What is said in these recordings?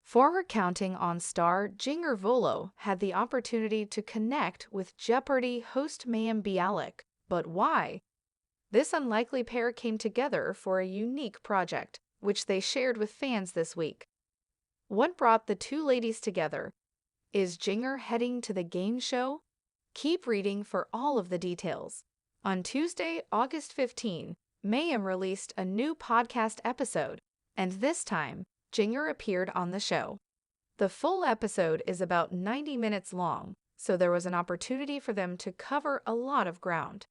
Former Counting On star Jinger Vuolo had the opportunity to connect with Jeopardy host Mayim Bialik, but why? This unlikely pair came together for a unique project, which they shared with fans this week. What brought the two ladies together? Is Jinger heading to the game show? Keep reading for all of the details. On Tuesday, August 15, Mayim released a new podcast episode, and this time, Jinger appeared on the show. The full episode is about 90 minutes long, so there was an opportunity for them to cover a lot of ground.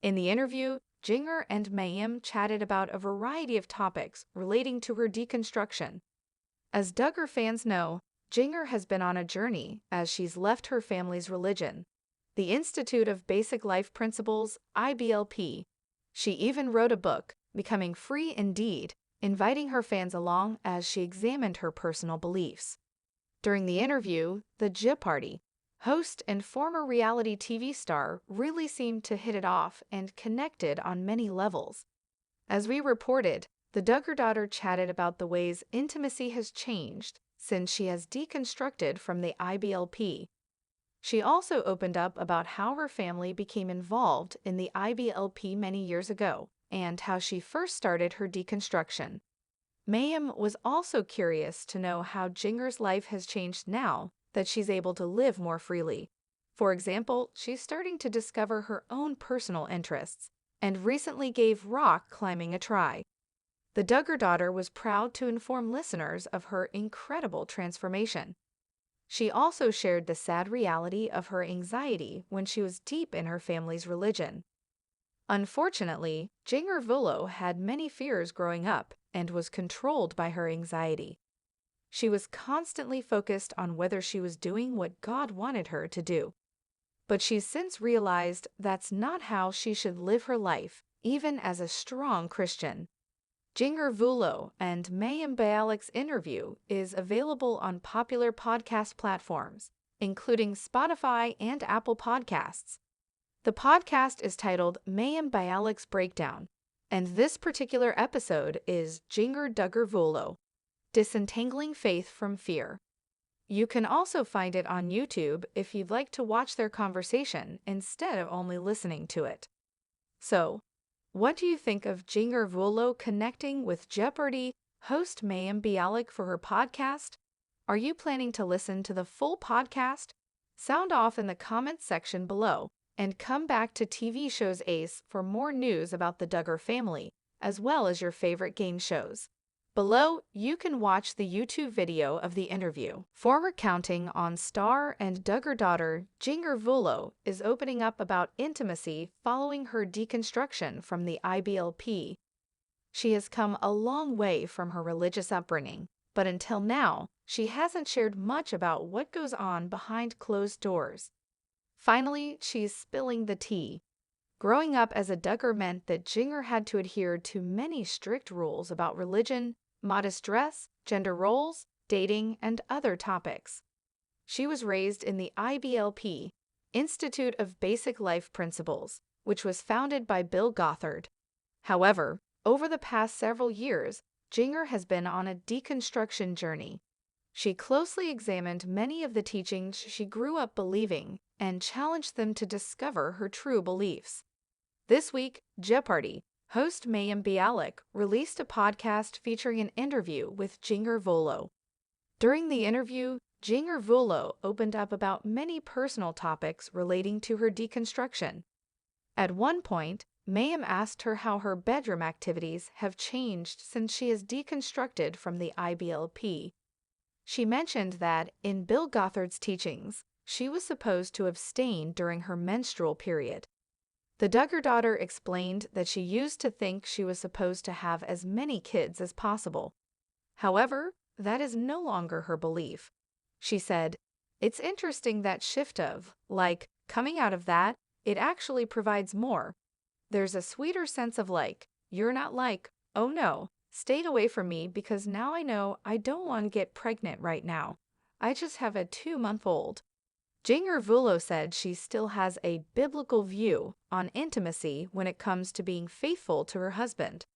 In the interview, Jinger and Mayim chatted about a variety of topics relating to her deconstruction. As Duggar fans know, Jinger has been on a journey as she's left her family's religion, the Institute of Basic Life Principles, IBLP. She even wrote a book, Becoming Free Indeed, inviting her fans along as she examined her personal beliefs. During the interview, the Jeopardy host and former reality TV star really seemed to hit it off and connected on many levels. As we reported, the Duggar daughter chatted about the ways intimacy has changed since she has deconstructed from the IBLP. She also opened up about how her family became involved in the IBLP many years ago and how she first started her deconstruction. Mayim was also curious to know how Jinger's life has changed now that she's able to live more freely. For example, she's starting to discover her own personal interests and recently gave rock climbing a try. The Duggar daughter was proud to inform listeners of her incredible transformation. She also shared the sad reality of her anxiety when she was deep in her family's religion. Unfortunately, Jinger Vuolo had many fears growing up and was controlled by her anxiety. She was constantly focused on whether she was doing what God wanted her to do. But she's since realized that's not how she should live her life, even as a strong Christian. Jinger Vuolo and Mayim Bialik's interview is available on popular podcast platforms, including Spotify and Apple Podcasts. The podcast is titled Mayim Bialik's Breakdown, and this particular episode is Jinger Duggar Vuolo, Disentangling Faith from Fear. You can also find it on YouTube if you'd like to watch their conversation instead of only listening to it. So, what do you think of Jinger Vuolo connecting with Jeopardy host Mayim Bialik for her podcast? Are you planning to listen to the full podcast? Sound off in the comments section below. And come back to TV Shows Ace for more news about the Duggar family, as well as your favorite game shows. Below, you can watch the YouTube video of the interview. Former Counting On star and Duggar daughter Jinger Vuolo is opening up about intimacy following her deconstruction from the IBLP. She has come a long way from her religious upbringing, but until now, she hasn't shared much about what goes on behind closed doors. Finally, she's spilling the tea. Growing up as a Duggar meant that Jinger had to adhere to many strict rules about religion, modest dress, gender roles, dating, and other topics. She was raised in the IBLP, Institute of Basic Life Principles, which was founded by Bill Gothard. However, over the past several years, Jinger has been on a deconstruction journey. She closely examined many of the teachings she grew up believing and challenged them to discover her true beliefs. This week, Jeopardy host Mayim Bialik released a podcast featuring an interview with Jinger Vuolo. During the interview, Jinger Vuolo opened up about many personal topics relating to her deconstruction. At one point, Mayim asked her how her bedroom activities have changed since she has deconstructed from the IBLP. She mentioned that, in Bill Gothard's teachings, she was supposed to abstain during her menstrual period. The Duggar daughter explained that she used to think she was supposed to have as many kids as possible. However, that is no longer her belief. She said, "It's interesting that shift of, like, coming out of that, it actually provides more. There's a sweeter sense of like, you're not like, oh no, stayed away from me because now I know I don't want to get pregnant right now. I just have a 2-month-old. Jinger Vuolo said she still has a biblical view on intimacy when it comes to being faithful to her husband.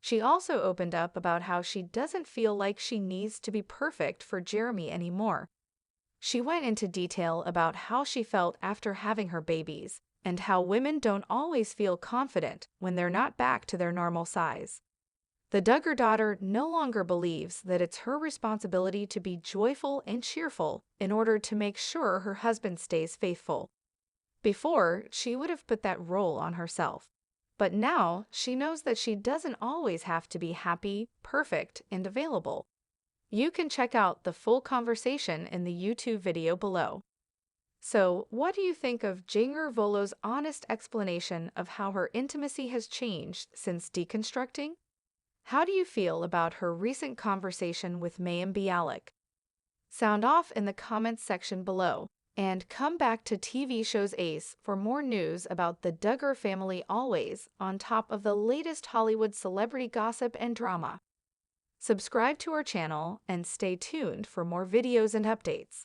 She also opened up about how she doesn't feel like she needs to be perfect for Jeremy anymore. She went into detail about how she felt after having her babies, and how women don't always feel confident when they're not back to their normal size. The Duggar daughter no longer believes that it's her responsibility to be joyful and cheerful in order to make sure her husband stays faithful. Before, she would have put that role on herself. But now, she knows that she doesn't always have to be happy, perfect, and available. You can check out the full conversation in the YouTube video below. So, what do you think of Jinger Vuolo's honest explanation of how her intimacy has changed since deconstructing? How do you feel about her recent conversation with Mayim Bialik? Sound off in the comments section below, and come back to TV Shows Ace for more news about the Duggar family, always on top of the latest Hollywood celebrity gossip and drama. Subscribe to our channel and stay tuned for more videos and updates.